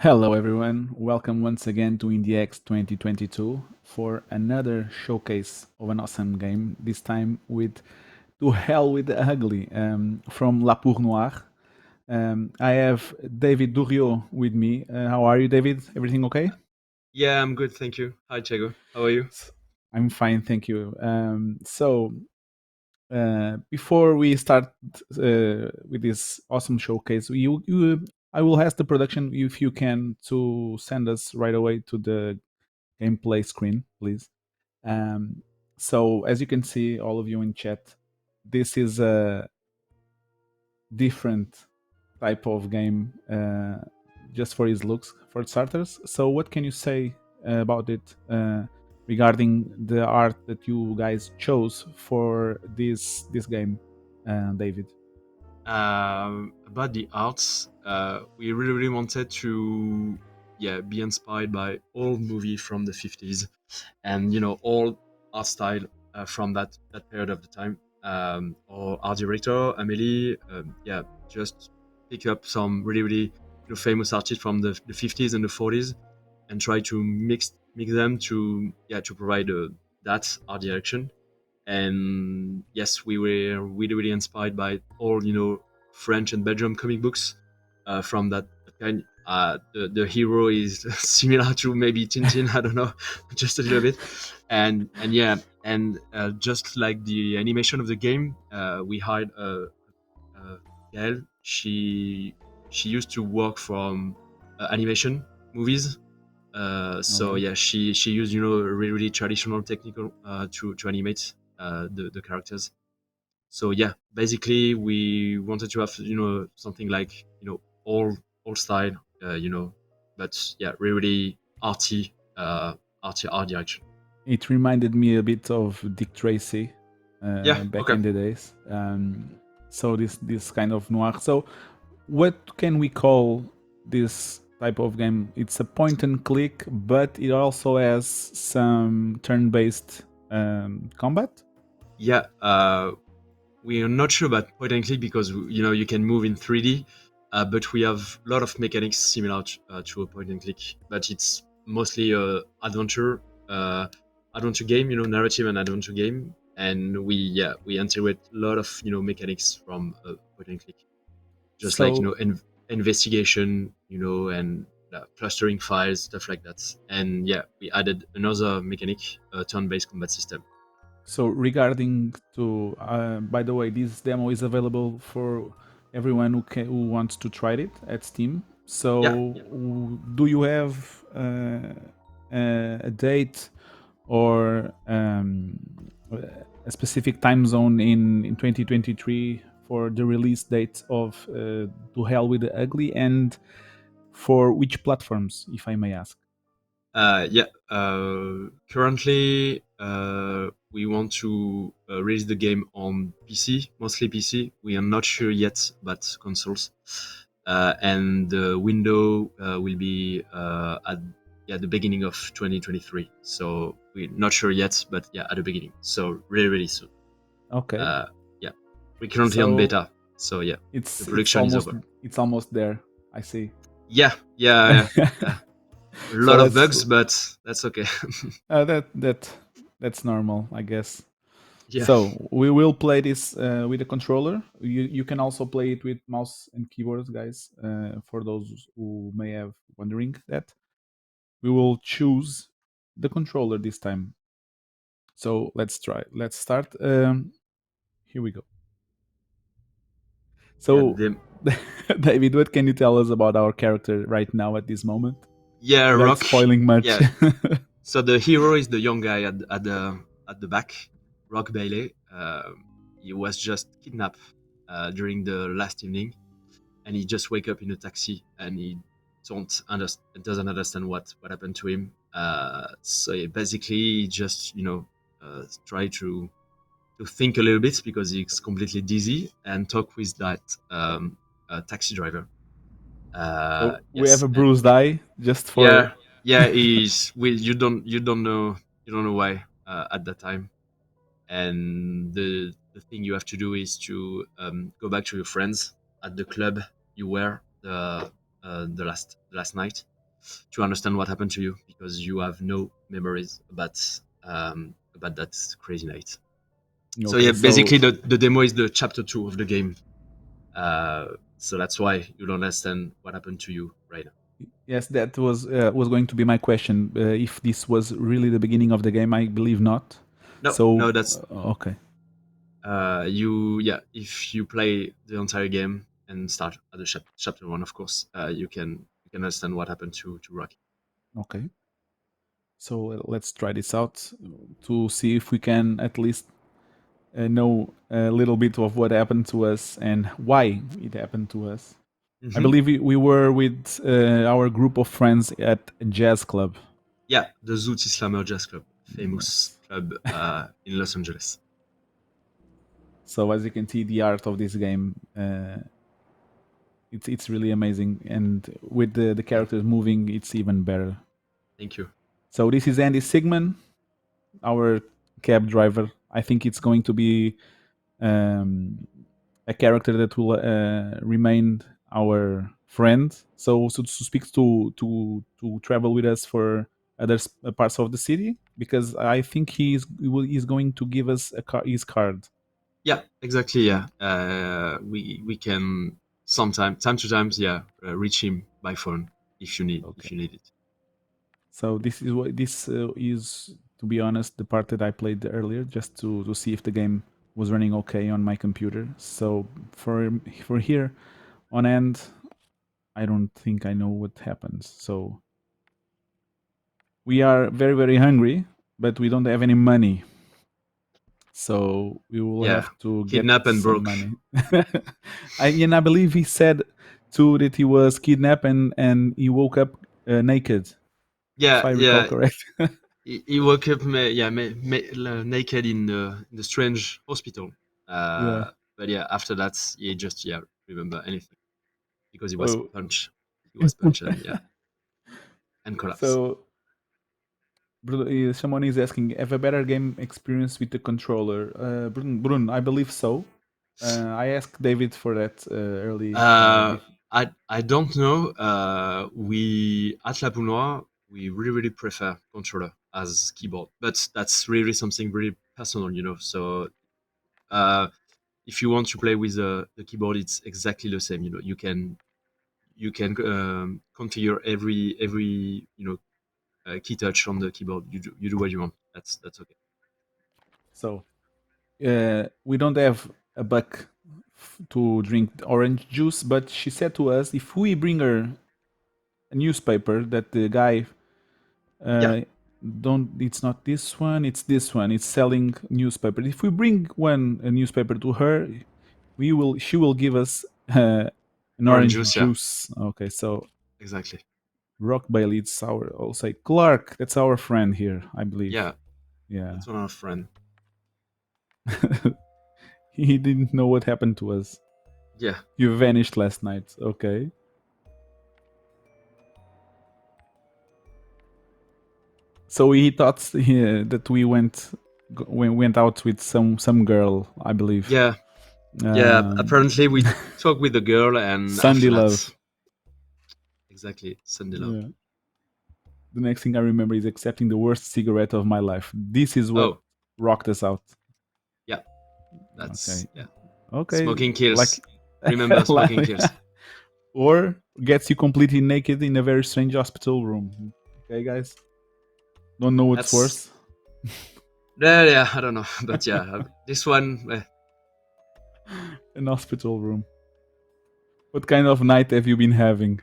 Hello, everyone. Welcome once again to IndieX 2022 for another showcase of an awesome game. This time with To Hell with the Ugly from La Pour Noire. I have David Duriot with me. How are you, David? Everything okay? Yeah, I'm good, thank you. Hi, Tiago. How are you? I'm fine, thank you. Before we start with this awesome showcase, I will ask the production if you can to send us right away to the gameplay screen, please. Um, so as you can see, all of you in chat, this is a different type of game, just for its looks, for starters. So what can you say about it regarding the art that you guys chose for this game, David? About the arts, we really wanted to, be inspired by old movie from the 50s, and all art style from that period of the time. Our art director Amélie, just pick up some really famous artists from the 50s and the 40s, and try to mix them to provide that art direction. And yes, we were really inspired by all French and Belgium comic books from that kind. The hero is similar to maybe Tintin, I don't know, just a little bit, and yeah, and just like the animation of the game, we hired a Gael. She used to work from animation movies, so Okay. yeah, she used really traditional technical to animate the characters. So yeah, basically we wanted to have something like old style, but yeah, really arty, arty art direction. It reminded me a bit of Dick Tracy Yeah. back Okay. in the days. So this kind of noir. So what can we call this type of game? It's a point and click, but it also has some turn-based combat. Yeah. We are not sure about point and click because you can move in 3D, but we have a lot of mechanics similar to a point and click, but it's mostly a uh, adventure game, narrative and adventure game, and we integrate a lot of mechanics from point and click, just like So investigation, and clustering files, stuff like that, and yeah, we added another mechanic, turn-based combat system. So regarding to, by the way, this demo is available for everyone who wants to try it at Steam. Yeah. So do you have a date or a specific time zone in 2023 for the release date of To Hell with the Ugly, and for which platforms, if I may ask? Yeah. Currently, we want to release the game on PC, mostly PC. We are not sure yet about consoles, and the window will be at the beginning of 2023. So we're not sure yet, but yeah, at the beginning. So really soon. Okay, Uh, yeah, we're currently on so beta. So yeah, the it's production is almost over. it's almost there. I see. Yeah. A lot So of that's bugs, but that's okay. that's normal, I guess. Yeah. So we will play this with a controller. You can also play it with mouse and keyboard, guys. For those who may have wondering that, we will choose the controller this time. So let's try. Let's start. Here we go. Yeah, So, David, what can you tell us about our character right now at this moment, without Rock. spoiling much? Yeah. So the hero is the young guy at the back, Rock Baily. He was just kidnapped during the last evening, and he just wake up in a taxi, and he doesn't understand what happened to him. So yeah, basically, he just try to think a little bit because he's completely dizzy, and talk with that taxi driver. So we have Yes, a and bruised eye, just for. yeah, yeah, he's well, you don't know why at that time, and the thing you have to do is to go back to your friends at the club you were the last night. to understand what happened to you because you have no memories about that crazy night. So Okay, yeah, so basically the demo is the chapter 2 of the game. So that's why you don't understand what happened to you right now. yes, that was going to be my question. If this was really the beginning of the game, I believe not. No, So no, that's okay, if you play the entire game and start at the chapter 1, of course, you can understand what happened to Rocky. okay. So let's try this out to see if we can at least know a little bit of what happened to us and why it happened to us. I Mm-hmm. believe we were with our group of friends at a jazz club. Yeah, the Zoot Slammer Jazz Club, famous Yes. club in Los Angeles. So as you can see, the art of this game, it's really amazing, and with the Yeah, characters moving, it's even better. thank you. So this is Andy Sigman, our cab driver. I think it's going to be um, a character that will remain our friend, so to speak, to travel with us for other parts of the city, because I think he's going to give us his card. Yeah, exactly. Yeah, we can time to times, yeah, reach him by phone if Okay, you need it. so this is what this is, to be honest, the part that I played earlier, just to see if the game was running okay on my computer. So for here on end, I don't think I know what happens. So we are very very hungry, but we don't have any money, so we will Yeah, have to get kidnap and some broke. money. I believe he said too that he was kidnapped and he woke up naked, if Yeah, I recall yeah. correct. He woke up, naked in the strange hospital. Yeah. But yeah, after that, he just remember anything because he was Oh. punched. He was punched and and collapsed. So someone is asking, have a better game experience with the controller? Brun, I believe so. I asked David for that early. Uh, I don't know. We at La Poule Noire, we really prefer controller as keyboard, but that's really something really personal, you know. So uh, if you want to play with the keyboard, it's exactly the same. You know, you can configure every key touch on the keyboard. You do what you want. That's okay. So we don't have a buck to drink orange juice, but she said to us if we bring her a newspaper that the guy Yeah, uh, don't it's not this one, it's this one, it's selling newspaper. If we bring a newspaper to her, she will give us an orange orange juice. Yeah, juice. Okay, so exactly. Rock Baily, it's our, I'll say Clark, that's our friend here, I believe. Yeah, Yeah. that's one of our friend. He didn't know what happened to us. Yeah, You vanished last night. Okay. So he thought that we went out with some girl, I believe. yeah, yeah. Um, Apparently, we talked with the girl, and Sunday after that, love. exactly, Sunday love. Yeah. The next thing I remember is accepting the worst cigarette of my life. This is what Oh, rocked us out. yeah, that's Okay. yeah. Okay. Smoking Like, kills. Remember, smoking kills. or gets you completely naked in a very strange hospital room. Okay, guys. Don't know what's That's worse. yeah. I don't know, but yeah, this one. An hospital room. What kind of night have you been having?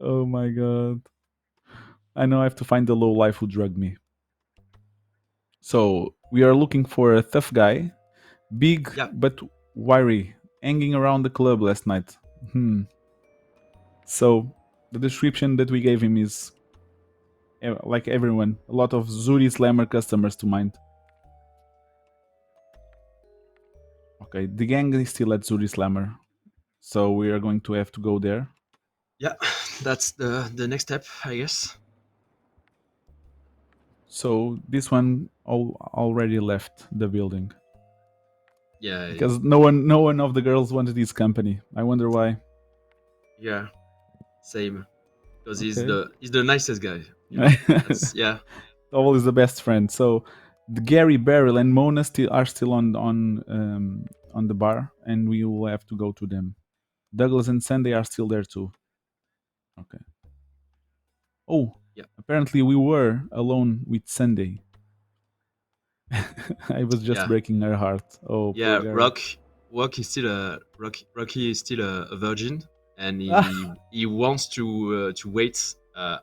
Oh my god. I know I have to find the low life who drugged me. So we are looking for a tough guy, big Yeah, but wiry, hanging around the club last night. Hmm. So the description that we gave him is like everyone, a lot of Zuri Slammer customers to mind. Okay, the gang is still at Zuri Slammer, so we are going to have to go there. yeah. That's the next step, I guess. So this one already left the building Yeah, because no one of the girls wanted his company. I wonder why. yeah. same. Because Okay. he's the nicest guy. You know. That's yeah. Always the best friend. So the Gary, Beryl, and Mona are still on the bar, and we will have to go to them. Douglas and Sunday are still there too. Okay. Oh, Yeah. apparently we were alone with Sunday. I was just Yeah. breaking her heart. Oh, poor Yeah. girl. Rocky is still a virgin, and Ah, he wants to wait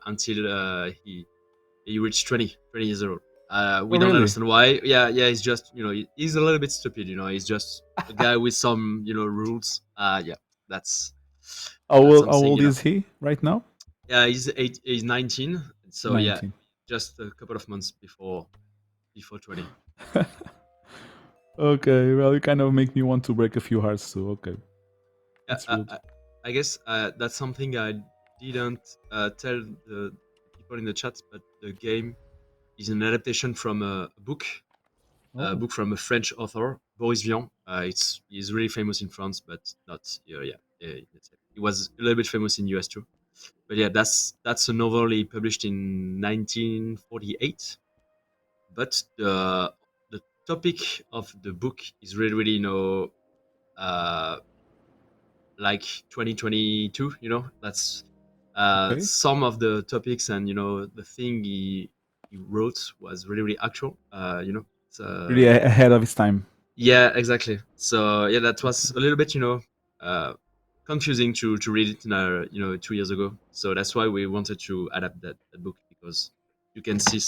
until he reached 20 years old. oh, We don't really? understand why. Yeah, yeah. He's just he's a little bit stupid. He's just a guy with some rules. Yeah, that's How something. old is he right now? Yeah, he's 19. So yeah, 19. just a couple of months before 20. Okay, well, you kind of make me want to break a few hearts too. Okay, Yeah, that's rude. I guess that's something I didn't tell the people in the chat, but the game is an adaptation from a Oh, book from a French author, Boris Vian. He's really famous in France, but not here. Yeah, he was a little bit famous in US too. But yeah, that's a novel he published in 1948. But the topic of the book is really uh, like 2022. That's okay. some of the topics, and the thing he wrote was really actual. It's, Really ahead of his time. yeah, exactly. So yeah, that Okay. was a little bit uh, confusing to read it 2 years ago. So that's why we wanted to adapt that book, because you can see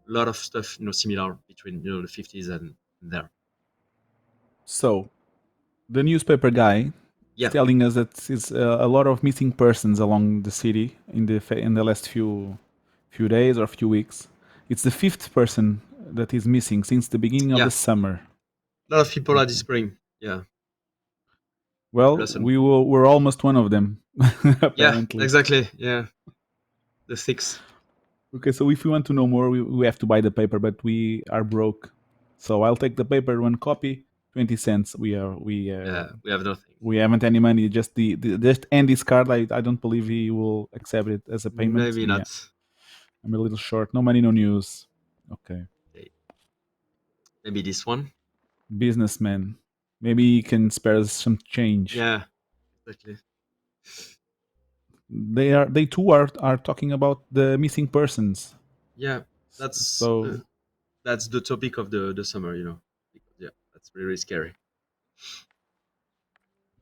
a lot of stuff similar between the 50s and there. So the newspaper guy is Yeah, telling us that it's a lot of missing persons along the city in the last few days or few weeks. It's the fifth person that is missing since the beginning of yeah. the summer. A lot of people are Okay. disappearing. Yeah, Well, plus we're almost one of them, yeah, apparently. exactly. Yeah, the six. Okay, so if we want to know more, we have to buy the paper, but we are broke. So I'll take the paper, one copy, 20 cents. Yeah, we have nothing. We haven't any money. Just the just Andy's card. I don't believe he will accept it as a payment. Maybe Yeah, not. I'm a little short. No money, no news. Okay, Okay. Maybe this one. businessman. Maybe he can spare us some change. Yeah, exactly. They too are talking about the missing persons. Yeah, that's So that's the topic of the summer. Because yeah, that's really scary.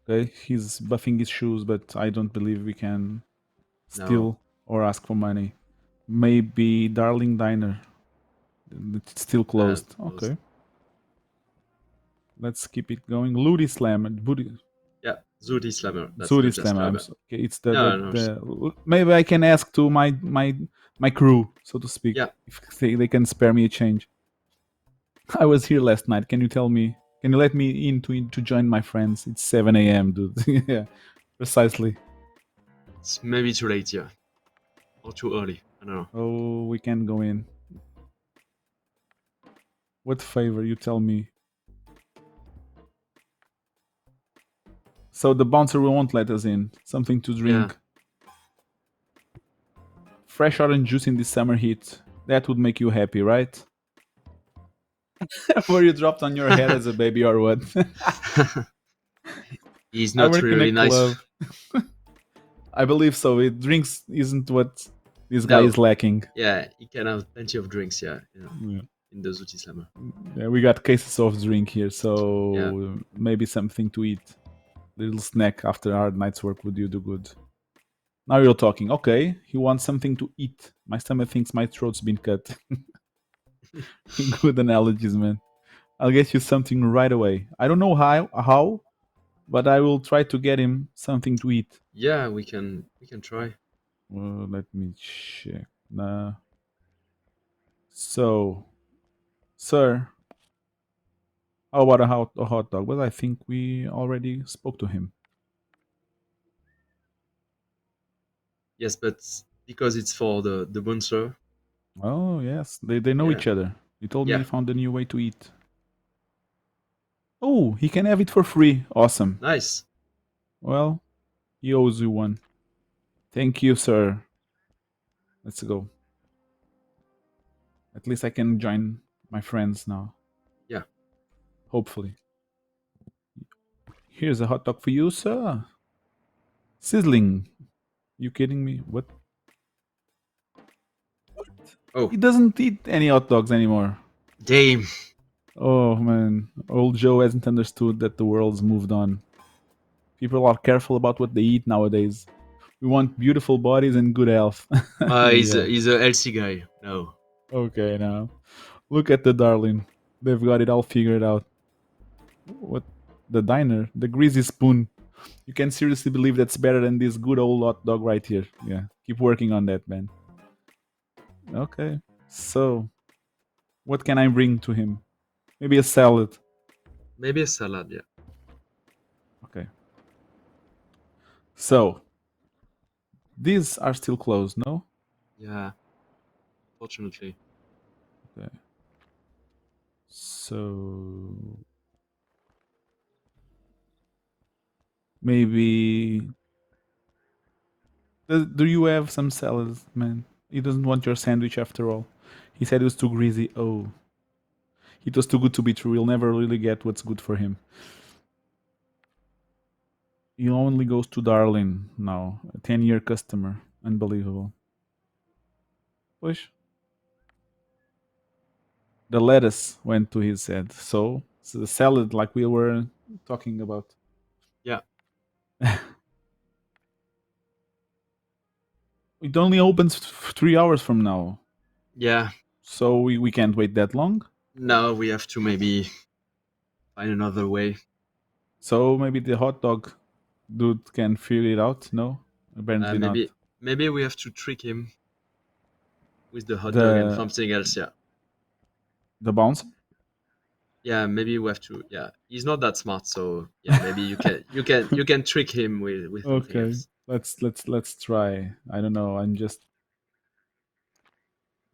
okay, he's buffing his shoes, but I don't believe we can No. steal or ask for money. Maybe Darling Diner. It's still closed. Closed. Okay, let's keep it going. Ludi Slam. Yeah, Zudi Slammer. That's Zuri not just Slam. Slammer. Okay, it's No, no. maybe I can ask to my crew, so to speak, Yeah, if they can spare me a change. I was here last night. Can you tell me? Can you let me in to join my friends? It's 7 a.m., dude. Yeah, precisely. it's maybe too late. Yeah, or too early. I don't know. Oh, we can go in. What favor? You tell me. So the bouncer won't let us in. Something to Yeah, drink. Fresh orange juice in this summer heat. That would make you happy, right? Were you dropped on your head as a baby or what? he's I not work in a really nice. club. I believe so. It drinks isn't what this guy No. is lacking. Yeah, he can have plenty of drinks. Yeah, Yeah. in the Zuti Slammer. Yeah, we got cases of drink here, Yeah, so maybe something to eat. Little snack after hard night's work would you do good. Now you're talking. Okay, he wants something to eat. My stomach thinks my throat's been cut. Good analogies, man. I'll get you something right away. I don't know how, but I will try to get him something to eat. yeah. We can try. Let me check. So, sir, how about a hot dog? Well, I think we already spoke to him. Yes, but because it's for the bouncer. Oh, yes, they know Yeah, each other. He told me he yeah. found a new way to eat. Oh, he can have it for free. Awesome. Nice. Well, he owes you one. Thank you, sir. Let's go. At least I can join my friends now. Yeah. Hopefully. Here's a hot dog for you, sir. Sizzling. You kidding me? What? Oh, He doesn't eat any hot dogs anymore. damn. Oh man, old Joe hasn't understood that the world's moved on. People are careful about what they eat nowadays. We want beautiful bodies and good health. Yeah. He's a healthy guy. No. Okay, now look at the darling. They've got it all figured out. What? The diner, the greasy spoon. You can seriously believe that's better than this good old hot dog right here. Yeah, keep working on that, man. Okay. So, what can I bring to him? Maybe a salad. Maybe a salad. Yeah. Okay. So, these are still closed, no? Yeah. Fortunately. Okay. So, maybe. Do you have some salads, man? He doesn't want your sandwich after all. He said it was too greasy. Oh, it was too good to be true. He'll never really get what's good for him. He only goes to Darlin now. A 10-year customer. Unbelievable. Push. The lettuce went to his head. So, it's the salad like we were talking about. Yeah. It only opens 3 hours from now. Yeah. So we can't wait that long. Now we have to maybe find another way. So maybe the hot dog dude can figure it out. No, apparently not. Maybe we have to trick him with the hot dog and The something else. Yeah. the bouncer. Yeah. Maybe we have to. Yeah. He's not that smart, so yeah. Maybe you can trick him with something Okay, else. let's try. I don't know. I'm just.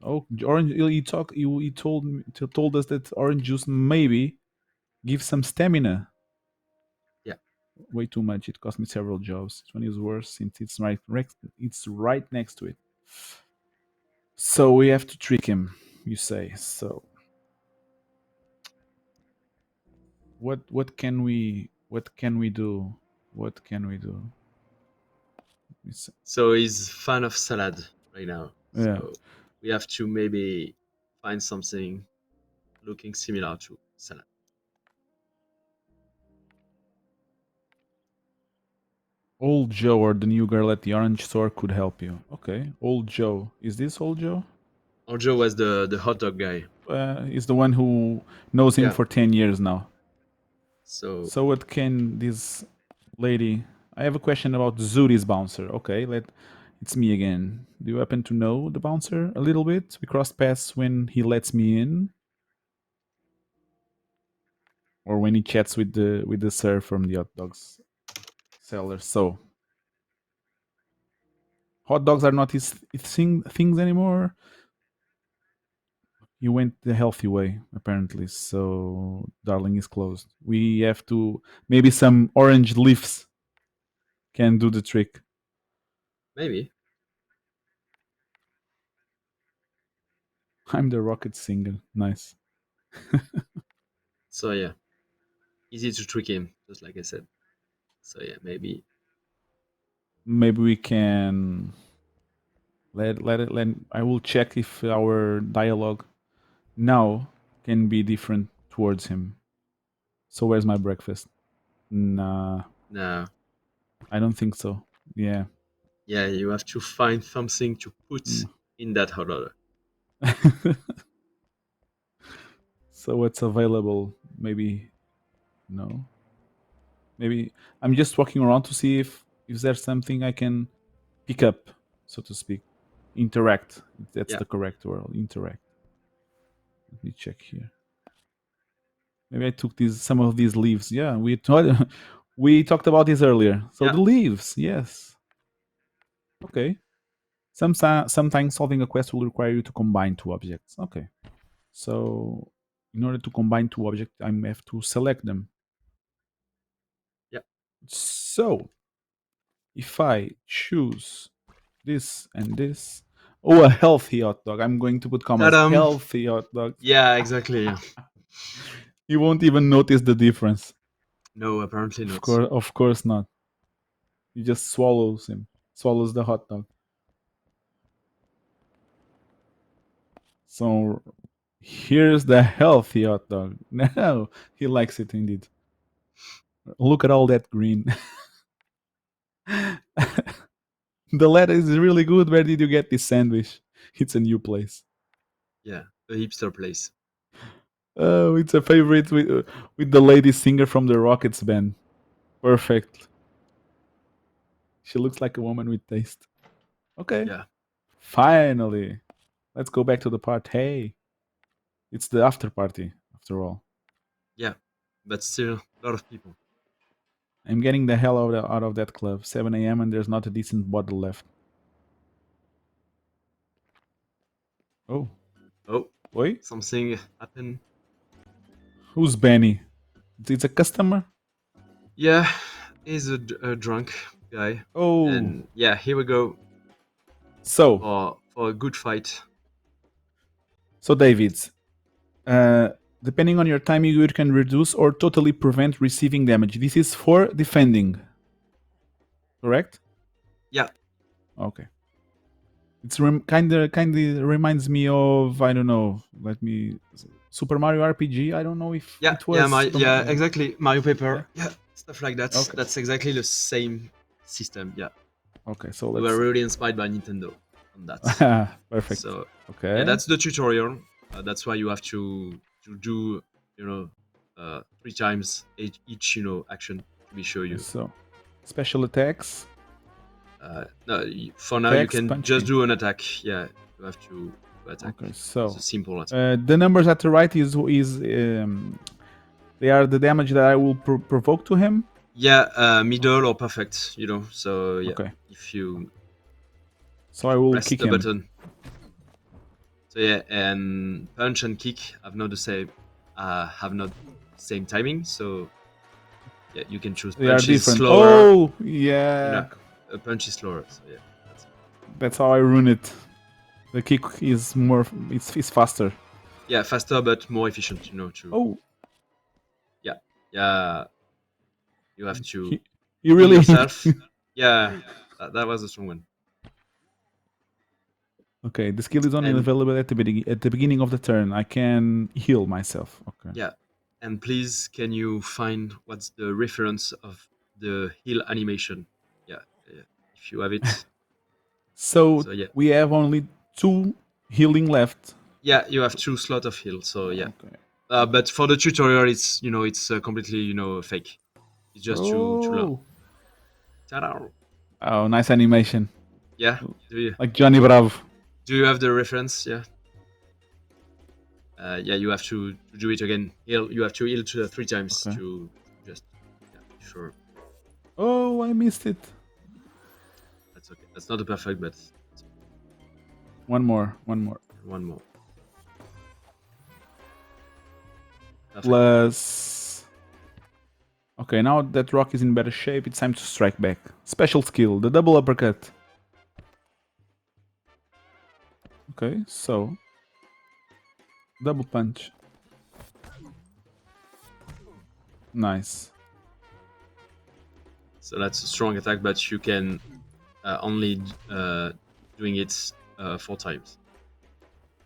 Oh, orange. You talk. You told me told us that orange juice maybe gives some stamina. Yeah. Way too much. It cost me several jobs. This one is worse since it's right next to it. So we have to trick him. You say so. What can we do? What can we do? So he's fan of salad right now. Yeah. So we have to maybe find something looking similar to salad. Old Joe or the new girl at the orange store could help you. Okay. Old Joe. Is this old Joe? Ojo was the hot dog guy. Is the one who knows him Yeah. for 10 years now. So So what can this lady? I have a question about Zuri's bouncer. Okay, it's me again. Do you happen to know the bouncer a little bit? We crossed paths when he lets me in, or when he chats with the sir from the hot dogs seller. So hot dogs are not his things anymore. He went the healthy way apparently. So Darling is closed. We have to maybe some orange leaves can do the trick. maybe. I'm the rocket singer. Nice. So yeah, easy to trick him, just like I said. So yeah, maybe. Maybe we can let I will check if our dialogue now can be different towards him. So where's my breakfast? Nah, No. I don't think so. Yeah. Yeah, you have to find something to put Mm. in that hot dog. So what's available? Maybe no. Maybe I'm just walking around to see if there's something I can pick up, so to speak. Interact. That's Yeah. the correct word. Interact. Let me check here. Maybe I took these some of these leaves. Yeah, we talked about this earlier. So Yeah. the leaves, yes. Okay. Sometimes solving a quest will require you to combine two objects. Okay. So in order to combine two objects, I have to select them. Yeah. So if I choose this and this. Oh, a healthy hot dog. I'm going to put commas. Ta-dam! Healthy hot dog. Yeah, exactly. You won't even notice the difference. No, apparently not. Of course not. He just swallows the hot dog. So here's the healthy hot dog. No, he likes it indeed. Look at all that green. The lettuce is really good. Where did you get this sandwich? It's a new place. Yeah, a hipster place. Oh, it's a favorite with the lady singer from the Rockets band. Perfect. She looks like a woman with taste. Okay. Yeah. Finally. Let's go back to the part. Hey, it's the after party, after all. Yeah, but still a lot of people. I'm getting the hell out of that club. 7 a.m. and there's not a decent bottle left. Oh. Oh, Oi? something happened. Who's Benny? It's a customer? Yeah, he's a drunk guy. Oh. And yeah, here we go So, for a good fight. David, depending on your timing, you can reduce or totally prevent receiving damage. This is for defending. Correct? Yeah. Okay. It's kind of reminds me of, I don't know. Let me Super Mario RPG. I don't know if Yeah, it was. exactly. Mario Paper. Yeah, stuff like that. Okay. That's exactly the same system. Yeah. Okay, so We let's. were really inspired by Nintendo on that. Perfect. So okay. yeah, that's the tutorial. That's why you have to do 3 times each action to be sure you. So, special attacks. No, for now you can just do an attack. Yeah, you have to attack. Okay, so it's a simple attack. The numbers at the right is they are the damage that I will provoke to him. Yeah, middle or perfect. So yeah. Okay. If you. So I will press kick the him. button. So yeah, and punch and kick have not the same timing. So yeah, you can choose. They are Punch is different. slower. Oh yeah. A punch is slower. So yeah. That's how I ruin it. The kick is more. It's faster. Yeah, faster but more efficient. Oh. Yeah. You have to. You really yourself. Yeah, that was a strong one. Okay, the skill is only available at the beginning of the turn. I can heal myself. Okay. Yeah, and please, can you find what's the reference of the heal animation? Yeah. If you have it. So yeah. We have only 2 healing left. Yeah, you have 2 slots of heal. So yeah. Okay. But for the tutorial, it's it's completely fake. It's just too low. Ta-da! Oh, nice animation. Yeah. Do you? Like Johnny Bravo. Do you have the reference? Yeah. Yeah, you have to do it again. You have to heal 3 times to just sure. Oh, I missed it. That's okay. That's not a perfect, but one more. Perfect. Plus. Okay, now that Rock is in better shape, it's time to strike back. Special skill, the double uppercut. Okay, so double punch. Nice. So that's a strong attack, but you can only doing it 4 times.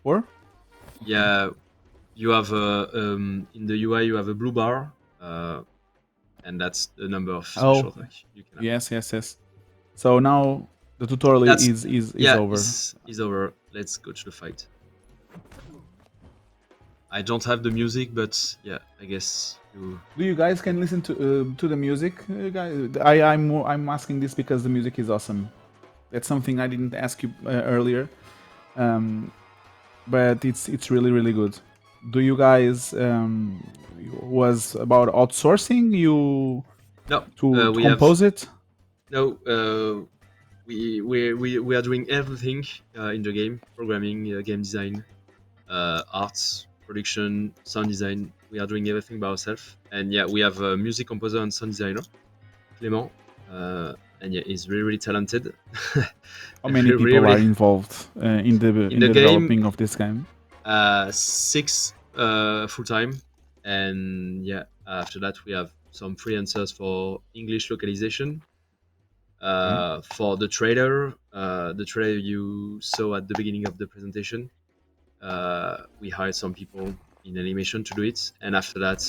4? Yeah, you have in the UI you have a blue bar, and that's the number of special attacks you can have. Yes. So now the tutorial is over. Is over. Let's go to the fight. I don't have the music, but yeah, I guess you. Do you guys can listen to the music, guys? I'm asking this because the music is awesome. That's something I didn't ask you earlier, but it's really good. Do you guys was about outsourcing you? No, to compose it. No, we are doing everything in the game: programming, game design, arts, production, sound design. We are doing everything by ourselves. And yeah, we have a music composer and sound designer, Clément. and yeah, he's really talented. How many people are involved in the game, developing of this game? 6 full time, and yeah, after that we have some freelancers for English localization. For the trailer you saw at the beginning of the presentation, we hired some people in animation to do it, and after that,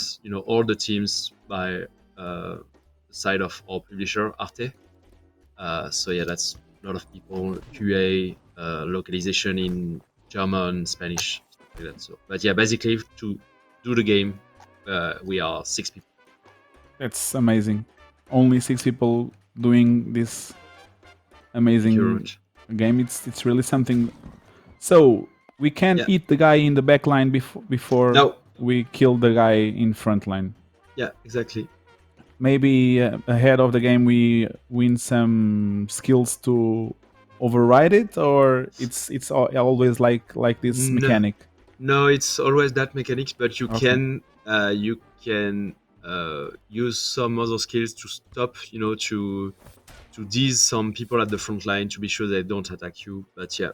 all the teams by the side of our publisher Arte. So yeah, that's a lot of people, QA, localization in German, Spanish, stuff like that. So, but yeah, basically to do the game, we are 6 people. That's amazing. Only 6 people doing this amazing game. It's really something. So we can eat the guy in the back line before we kill the guy in front line. Yeah, exactly. Maybe ahead of the game we win some skills to override it, or it's always like this mechanic. No, it's always that mechanics, but you can use some other skills to stop, to tease some people at the front line to be sure they don't attack you. But yeah,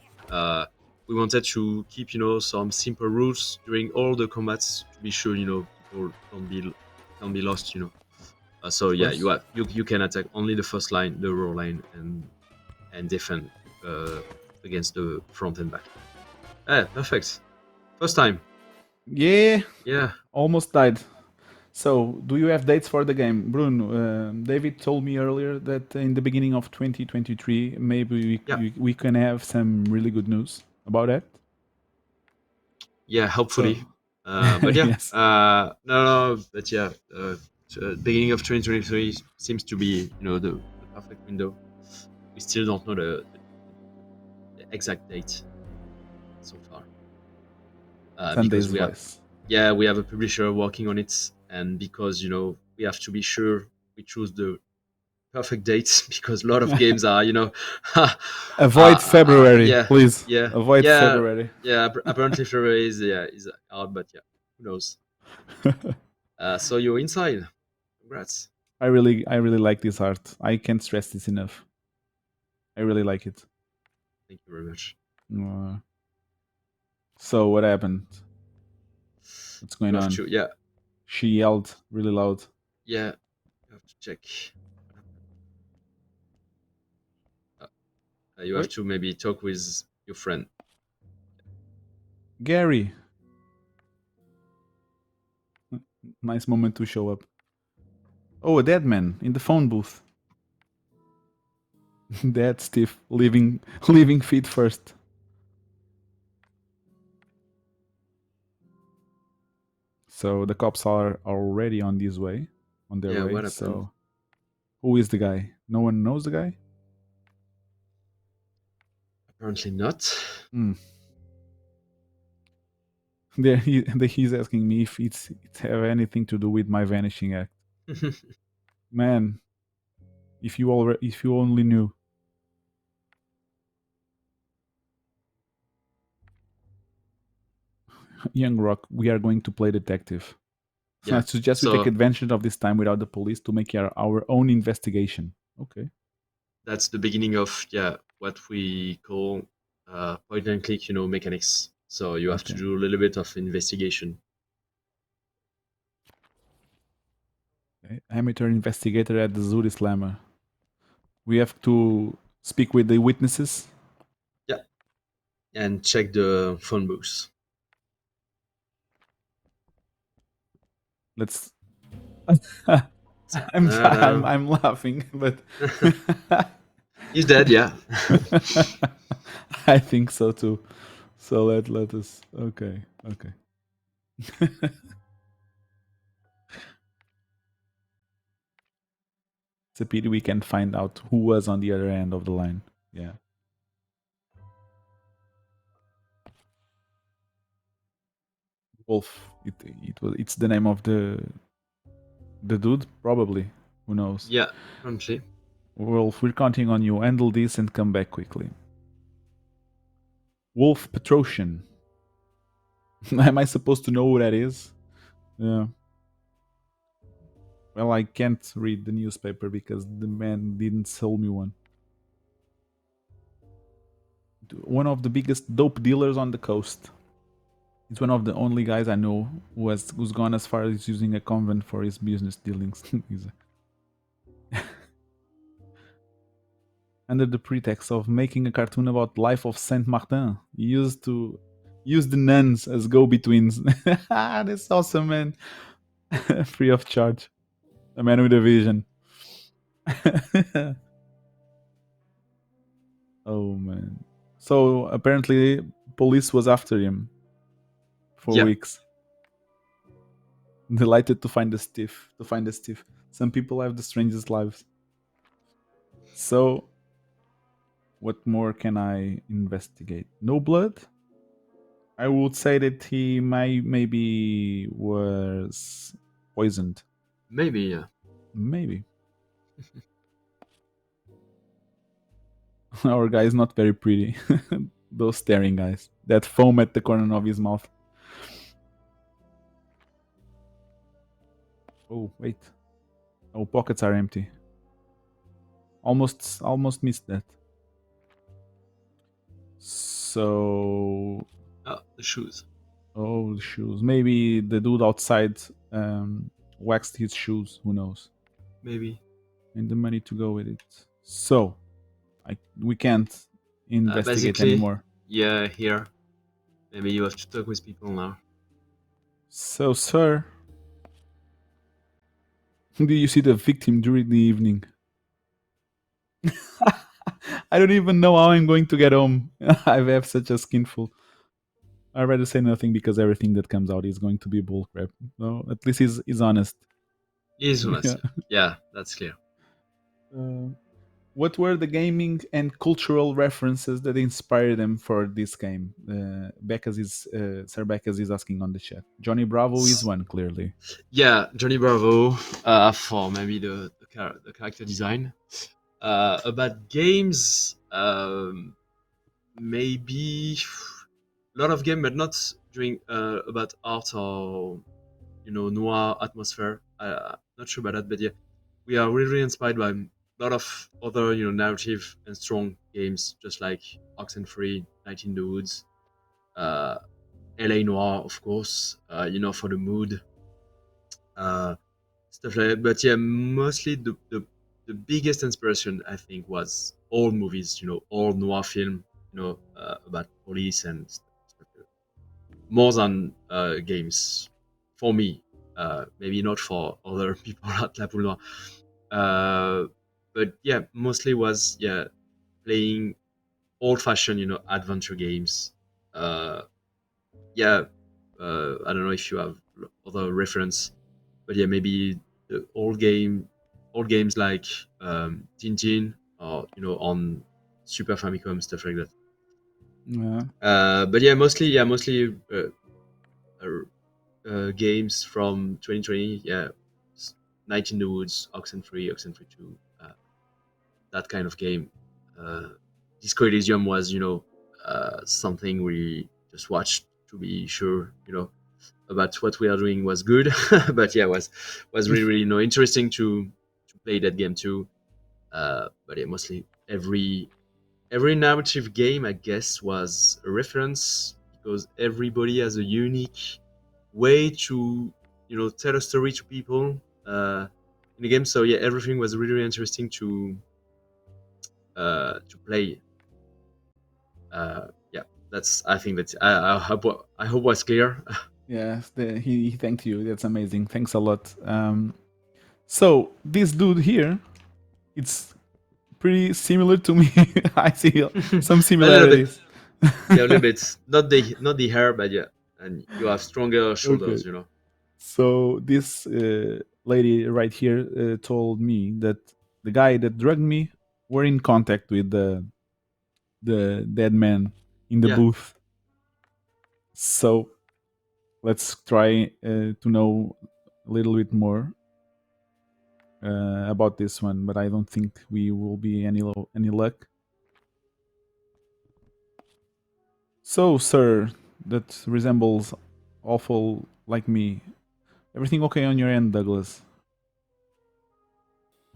we wanted to keep, some simple rules during all the combats to be sure, people don't be lost, So yeah, you can attack only the first line, the row line, and defend against the front and back. Perfect. First time. Yeah. Yeah. Almost died. So, do you have dates for the game, Bruno? David told me earlier that in the beginning of 2023, maybe we can have some really good news about that. Yeah, hopefully. But yeah, yes. no, but yeah, beginning of 2023 seems to be, the perfect window. We still don't know the exact date so far. Because we have a publisher working on it, and because we have to be sure we choose the perfect dates because a lot of games are avoid February, please. Yeah, avoid February. Yeah, apparently February is out, but yeah, who knows. So you're inside. Congrats. I really like this art. I can't stress this enough. I really like it. Thank you very much. So what happened? What's going on? Yeah. She yelled really loud. Yeah. You have to check. You have to maybe talk with your friend. Gary. Nice moment to show up. Oh, a dead man in the phone booth. Dead Steve, leaving feet first. So the cops are already on their way. So who is the guy? No one knows the guy? Apparently not. He's asking me if it's have anything to do with my vanishing act. Man, if you only knew. Young Rock, we are going to play detective. I suggest we take advantage of this time without the police to make our own investigation. Okay. That's the beginning of what we call point and click, mechanics. So you have to do a little bit of investigation. Okay. Amateur investigator at the Zuri Slammer. We have to speak with the witnesses. Yeah. And check the phone books. Let's. I'm laughing, but he's dead. Yeah. I think so too. So let us. Okay. It's a pity we can't find out who was on the other end of the line. Yeah. Wolf. It's the name of the dude, probably. Who knows? Yeah, probably. Wolf, we're counting on you. Handle this and come back quickly. Wolf Petrosian. Am I supposed to know who that is? Yeah. Well, I can't read the newspaper because the man didn't sell me one. One of the biggest dope dealers on the coast. He's one of the only guys I know who's gone as far as using a convent for his business dealings. Under the pretext of making a cartoon about life of Saint Martin, he used to use the nuns as go-betweens. That's awesome, man. Free of charge. A man with a vision. Oh man. So apparently police was after him for Yeah, weeks. Delighted to find the stiff. Some people have the strangest lives. So what more can I investigate? No blood? I would say that he maybe was poisoned. maybe. Yeah. Maybe. Our guy is not very pretty. Those staring eyes. That foam at the corner of his mouth. Oh, wait. Oh, pockets are empty. Almost missed that. So, The shoes. oh, the shoes. Maybe the dude outside waxed his shoes. Who knows? Maybe. And the money to go with it. So, we can't investigate Basically, anymore. yeah. Here, maybe you have to talk with people now. So, sir, do you see the victim during the evening? I don't even know how I'm going to get home. I have such a skinful. I'd rather say nothing because everything that comes out is going to be bullcrap. No, at least he's honest. He's honest. Yeah. Yeah, that's clear. Uh, what were the gaming and cultural references that inspired them for this game? Sir Becca's is asking on the chat. Johnny Bravo is one, clearly. Yeah, Johnny Bravo for maybe the character design. About games, maybe a lot of game, but not doing about art or noir atmosphere. Not sure about that, but yeah, we are really inspired by a lot of other narrative and strong games, just like Oxenfree, Night in the Woods, uh, LA Noir, of course. For the mood, stuff like that. But yeah, mostly the biggest inspiration I think was old movies, old noir film, about police and stuff like that. More than games for me. Maybe not for other people at La Poule Noire. But yeah, mostly was playing old fashioned, adventure games. Uh, yeah, I don't know if you have other reference, but yeah, maybe the old games like Tintin or on Super Famicom, stuff like that. Yeah. But yeah, mostly games from 2020. Yeah, Night in the Woods, Oxenfree 2, that kind of game. Disco Elysium was something we just watched to be sure about what we are doing was good. But yeah, was really really interesting to play that game too. But yeah, mostly every narrative game I guess was a reference because everybody has a unique way to tell a story to people in the game. So yeah, everything was really, really interesting to play. Yeah, that's I think that I hope was clear. Yes, he thanked you. That's amazing. Thanks a lot. So this dude here, it's pretty similar to me. I see some A little bit, similarities. yeah, a little bit. Not the hair, but yeah, and you have stronger Okay. shoulders. So this lady right here told me that the guy that drugged me were in contact with the dead man in the Yeah, booth. So let's try to know a little bit more about this one, but I don't think we will be any luck. So, sir, that resembles awful like me. Everything okay on your end, Douglas?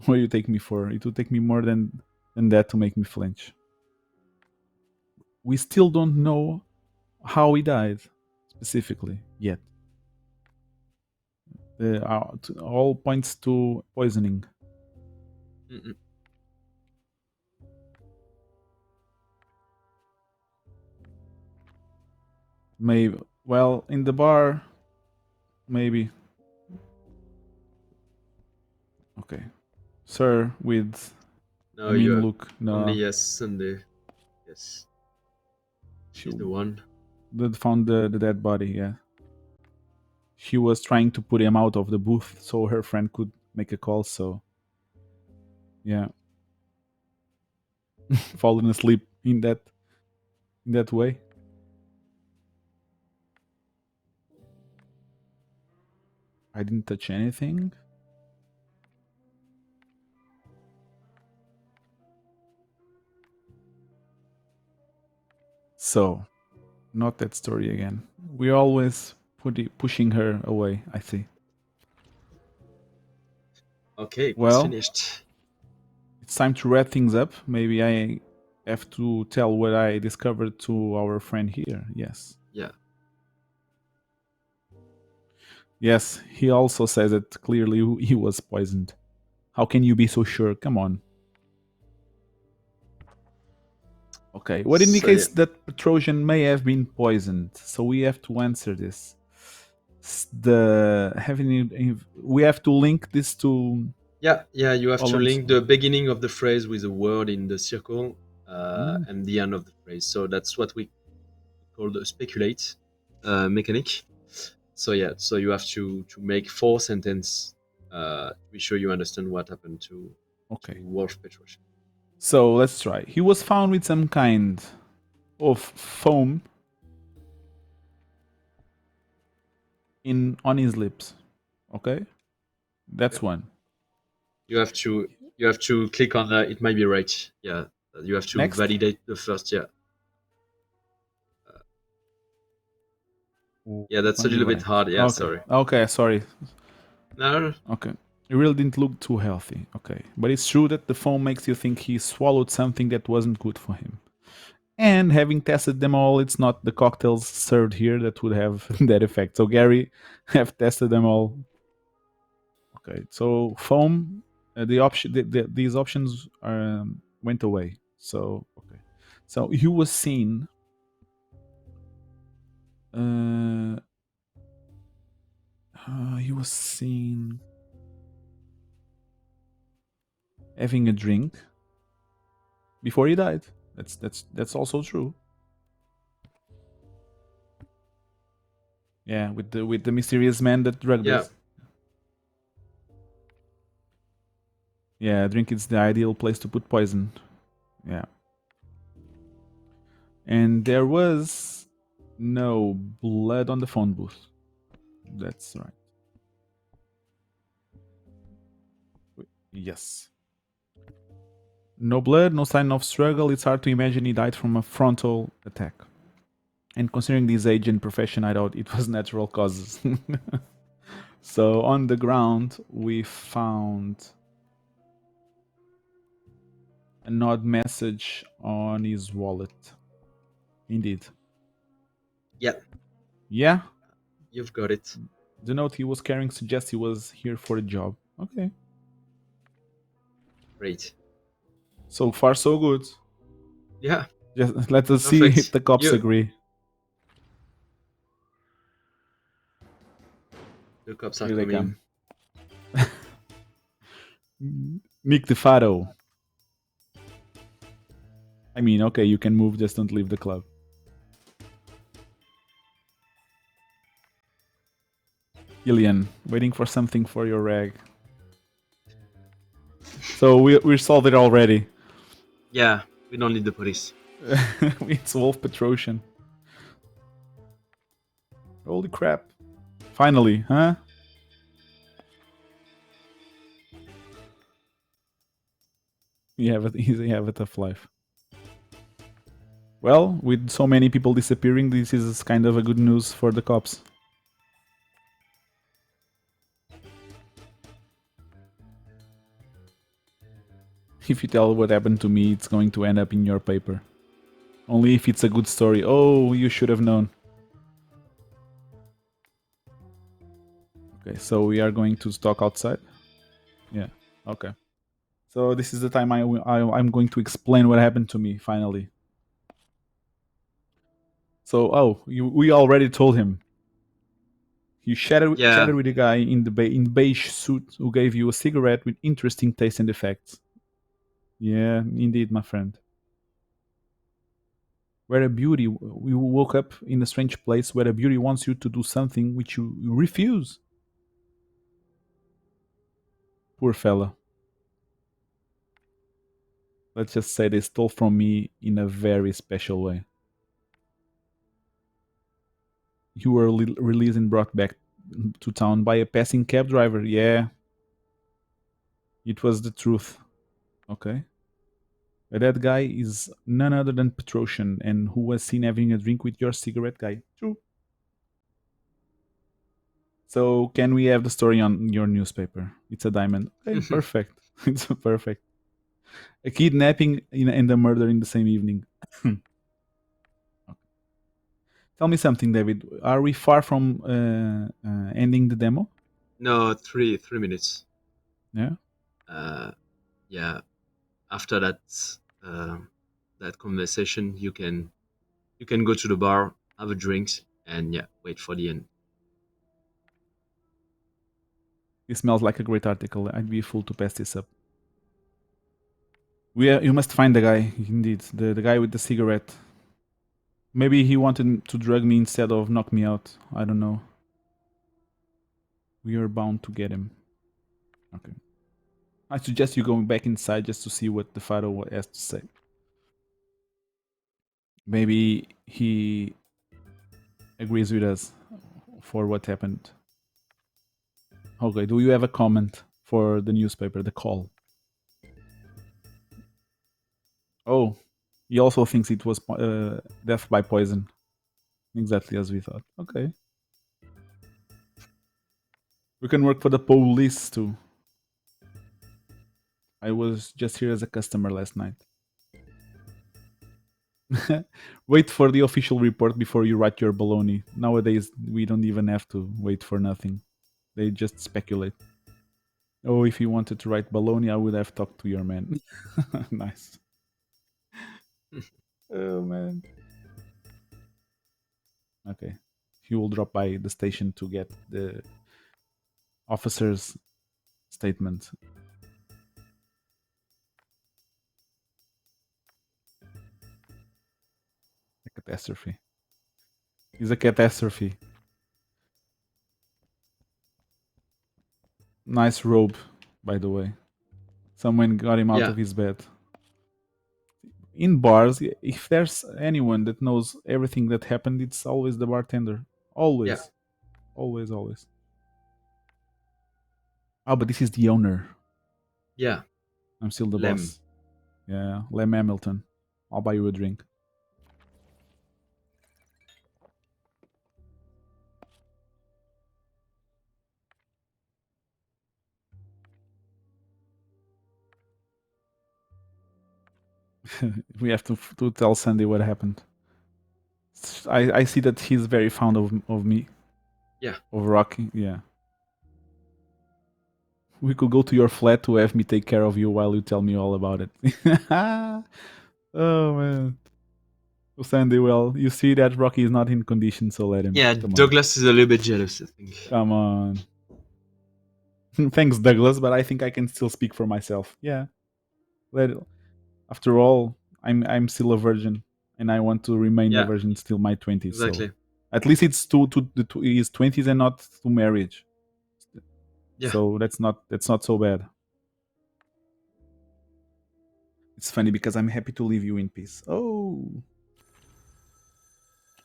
What do you take me for? It would take me more than that to make me flinch. We still don't know how he died specifically yet. All points to poisoning. Mm-mm. Maybe. Well, in the bar, maybe. Okay, sir, with No, a you mean have look. only No, yes Sunday. Yes, she she's the one. found the dead body. Yeah, she was trying to put him out of the booth so her friend could make a call. So yeah, falling asleep in that way. I didn't touch anything. So, not that story again. We're always pushing her away, I see. Okay, quest Well, finished. it's time to wrap things up. Maybe I have to tell what I discovered to our friend here. Yes. Yeah. Yes, he also says that clearly he was poisoned. How can you be so sure? Come on. Okay, what So yeah. indicates that Petrosian may have been poisoned? So we have to answer this. We have to link this to Yeah, yeah. You have to Poland's. link the beginning of the phrase with a word in the circle, Mm, and the end of the phrase. So that's what we call the speculate mechanic. So yeah, so you have to make 4 sentences to be sure you understand what happened to okay, Wolf Petrosian. so let's try. He was found with some kind of foam in on his lips. Okay, that's Yeah. one. You have to click on it might be right. Yeah, you have to Next. validate the first. Yeah, yeah. That's a On the little bit right. hard. Yeah, Okay. sorry. Okay. Sorry. No, Okay. It really didn't look too healthy. Okay. But it's true that the foam makes you think he swallowed something that wasn't good for him. And having tested them all, it's not the cocktails served here that would have that effect. So Gary have tested them all. Okay. So foam, these options went away. So okay. So he was seen. Uh, he was seen having a drink before he died. That's also true. Yeah, with the mysterious man that drugged yeah. us. Yeah, drink is the ideal place to put poison. Yeah. And there was no blood on the phone booth. That's right. Yes. No blood, no sign of struggle. It's hard to imagine he died from a frontal attack. And considering his age and profession, I doubt it was natural causes. So on the ground, we found an odd message on his wallet. Indeed. Yeah, Yeah, you've got it. the note he was carrying suggests he was here for a job. Okay. Great. So far, so good. Yeah, Just let us see if perfect. the cops You, agree. the cops are Here they coming. come. Nick DeFaro. I mean, okay, you can move, just don't leave the club. Ilian, waiting for something for your rag. So we're solved it already. Yeah, we don't need the police. It's Wolf Petrosian. Holy crap. Finally, huh? You have a tough life. Well, with so many people disappearing, this is kind of a good news for the cops. If you tell what happened to me, it's going to end up in your paper. Only if it's a good story. Oh, you should have known. Okay, so we are going to talk outside. Yeah. Okay. So this is the time I'm going to explain what happened to me finally. So we already told him. You chatted with a guy in the beige suit who gave you a cigarette with interesting taste and effects. Yeah, indeed, my friend. Where a beauty, we woke up in a strange place where a beauty wants you to do something which you refuse. Poor fella. Let's just say they stole from me in a very special way. You were released and brought back to town by a passing cab driver. Yeah, it was the truth. Okay. That guy is none other than Petrosian, and who was seen having a drink with your cigarette guy. True. So can we have the story on your newspaper? It's a diamond. Okay, perfect. It's perfect. A kidnapping and a murder in the same evening. Okay. Tell me something, David. Are we far from ending the demo? No, 3 minutes. Yeah. Yeah. After that that conversation, you can go to the bar, have a drink, and wait for the end. It smells like a great article. I'd be a fool to pass this up. You must find the guy, indeed. The guy with the cigarette. Maybe he wanted to drug me instead of knock me out. I don't know. We are bound to get him. Okay. I suggest you going back inside just to see what the father has to say. Maybe he agrees with us for what happened. Okay, do you have a comment for the newspaper, the call? Oh, he also thinks it was death by poison. Exactly as we thought. Okay. We can work for the police too. I was just here as a customer last night. Wait for the official report before you write your baloney. Nowadays, we don't even have to wait for nothing. They just speculate. Oh, if you wanted to write baloney, I would have talked to your man. Nice. Oh, man. Okay. He will drop by the station to get the officer's statement. A catastrophe. It's a catastrophe. Nice robe, by the way. Someone got him out of his bed. In bars, if there's anyone that knows everything that happened, it's always the bartender. Always. Yeah. Always, always. Oh, but this is the owner. Yeah. I'm still the boss. Yeah, Lem Hamilton. I'll buy you a drink. We have to tell Sandy what happened. I see that he's very fond of me. Yeah. Of Rocky, yeah. We could go to your flat to have me take care of you while you tell me all about it. Oh, man. Sandy, well, you see that Rocky is not in condition, so let him. Yeah, Come Douglas is a little bit jealous, I think. Come on. Thanks, Douglas, but I think I can still speak for myself. Yeah. After all, I'm still a virgin, and I want to remain a virgin till my 20s. Exactly. So at least it's to his 20s and not to marriage. Yeah. So that's not so bad. It's funny because I'm happy to leave you in peace. Oh.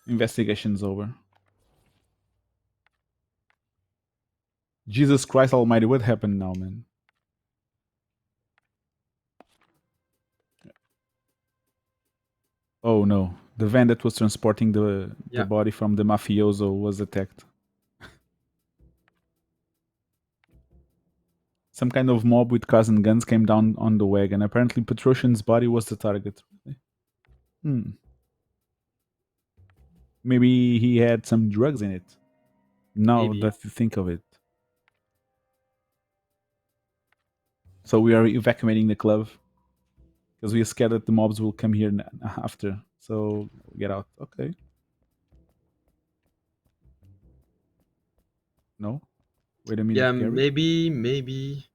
Investigation's over. Jesus Christ Almighty, what happened now, man? Oh no, the van that was transporting the body from the mafioso was attacked. Some kind of mob with cars and guns came down on the wagon. Apparently, Petrosian's body was the target. Hmm. Maybe he had some drugs in it. Now Maybe. that you think of it. So we are evacuating the club because we are scared that the mobs will come here after. So get out. Okay. No. Wait a Yeah, minute, Gary. maybe.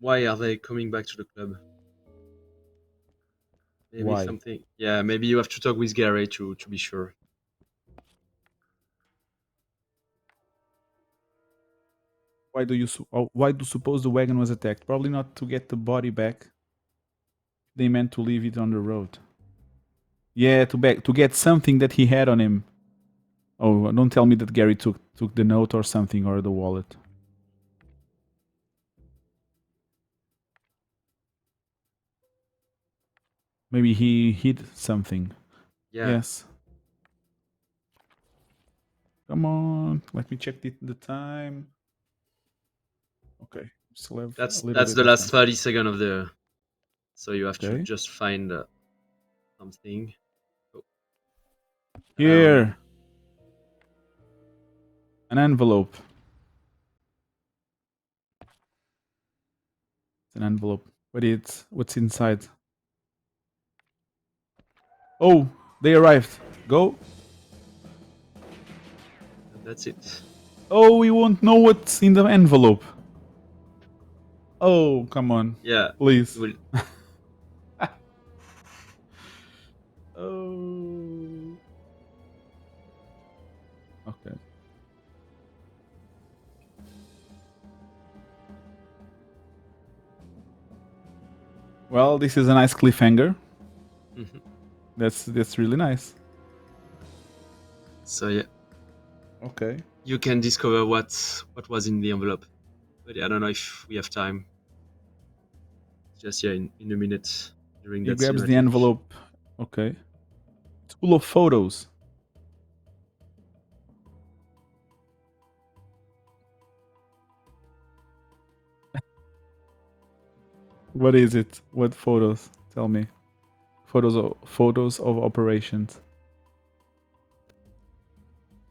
Why are they coming back to the club? Maybe Why? something. Yeah, maybe you have to talk with Gary to be sure. Why do you suppose the wagon was attacked? Probably not to get the body back. They meant to leave it on the road. Yeah, to get something that he had on him. Oh, don't tell me that Gary took the note or something or the wallet. Maybe he hid something. Yeah, Yes. Come on. Let me check the time. Okay. Still have a little that's bit the of last time. 30 seconds of the. So you have to Okay. just find something. Oh, Here. An envelope. It's an envelope. What's inside? Oh, they arrived. Go. and that's it. Oh, we won't know what's in the envelope. Oh, come on. Yeah, Please. will. Oh. Okay. Well, this is a nice cliffhanger. Mhm. That's really nice. So yeah, Okay. you can discover what was in the envelope. But yeah, I don't know if we have time. Just yeah, in a minute during He that grabs the cinematic. envelope. Okay. It's full of photos. What is it? What photos? Tell me. Photos of operations.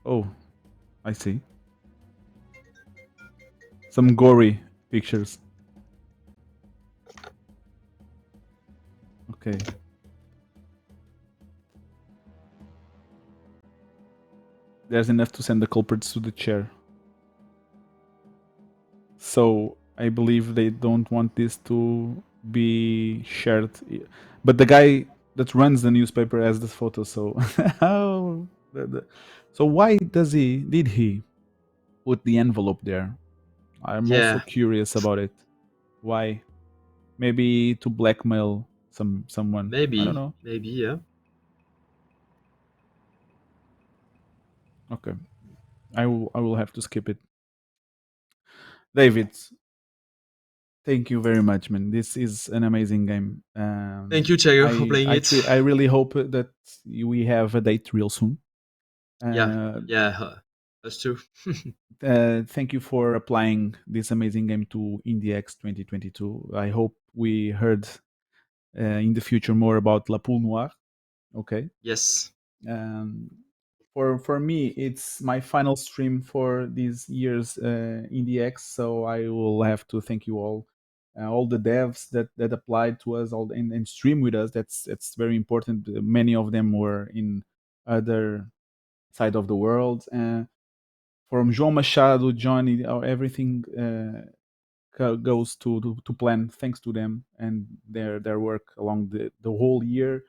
Oh, I see. Some gory pictures. Okay. There's enough to send the culprits to the chair. So I believe they don't want this to be shared. But the guy that runs the newspaper has the photo. So oh, so why did he put the envelope there? I'm also Yeah, curious about it. Why? Maybe to blackmail someone. I don't know. maybe yeah. Okay, I will have to skip it. David, thank you very much, man. This is an amazing game. Thank you, Tiago, for I playing I it. tre- I really hope that we have a date real soon. Yeah, Uh, yeah, us too. Thank you for applying this amazing game to IndieX 2022. I hope we heard in the future more about La Poule Noire. Okay. Yes. Um, for me, it's my final stream for this year's IndieX, so I will have to thank you all the devs that applied to us, and stream with us. That's very important. Many of them were in other side of the world. From João Machado, Johnny, everything goes to plan thanks to them and their work along the whole year.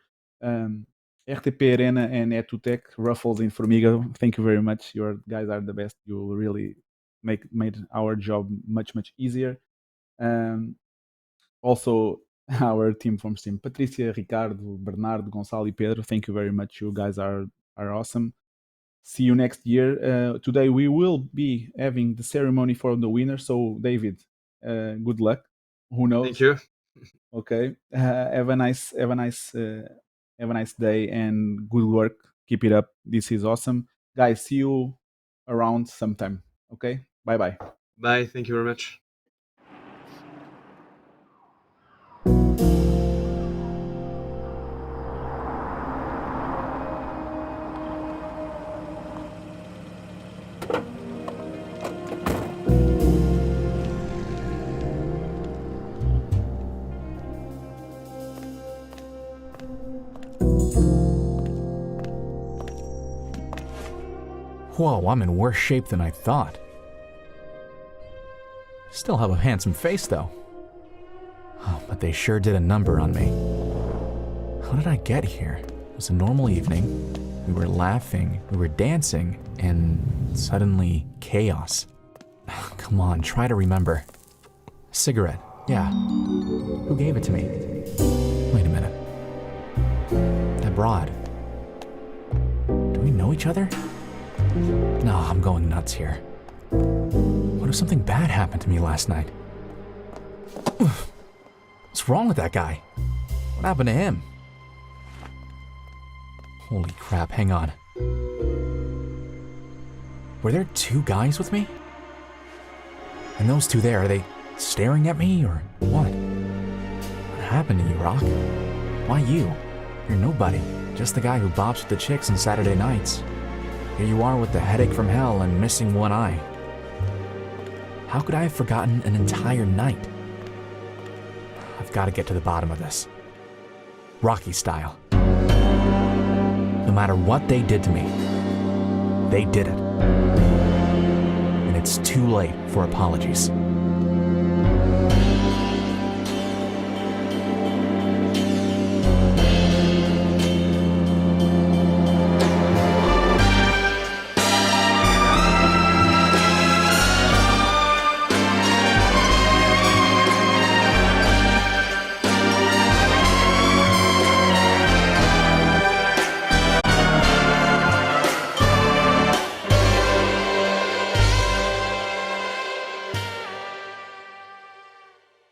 RTP Arena and Etutech, Ruffles in Formiga, thank you very much. Your guys are the best. You really made our job much easier. Um, Also, our team from Steam, Patricia, Ricardo, Bernardo, Gonçalo, e Pedro, thank you very much. You guys are awesome. See you next year. Today we will be having the ceremony for the winner. So David, good luck. Who Thank knows? you. Okay. Have a nice day and good work. Keep it up. This is awesome, guys. See you around sometime. Okay. Bye bye. Bye. Thank you very much. Whoa, I'm in worse shape than I thought. Still have a handsome face, though. Oh, but they sure did a number on me. How did I get here? It was a normal evening. We were laughing, we were dancing, and suddenly chaos. Come on, try to remember. Cigarette, yeah. Who gave it to me? Wait a minute. That broad. Do we know each other? No, I'm going nuts here. What if something bad happened to me last night? What's wrong with that guy? What happened to him? Holy crap, hang on. Were there two guys with me? And those two there, are they staring at me or what? What happened to you, Rock? Why you? You're nobody. Just the guy who bops with the chicks on Saturday nights. Here you are with the headache from hell and missing one eye. How could I have forgotten an entire night? I've got to get to the bottom of this. Rocky style. No matter what they did to me, they did it. And it's too late for apologies.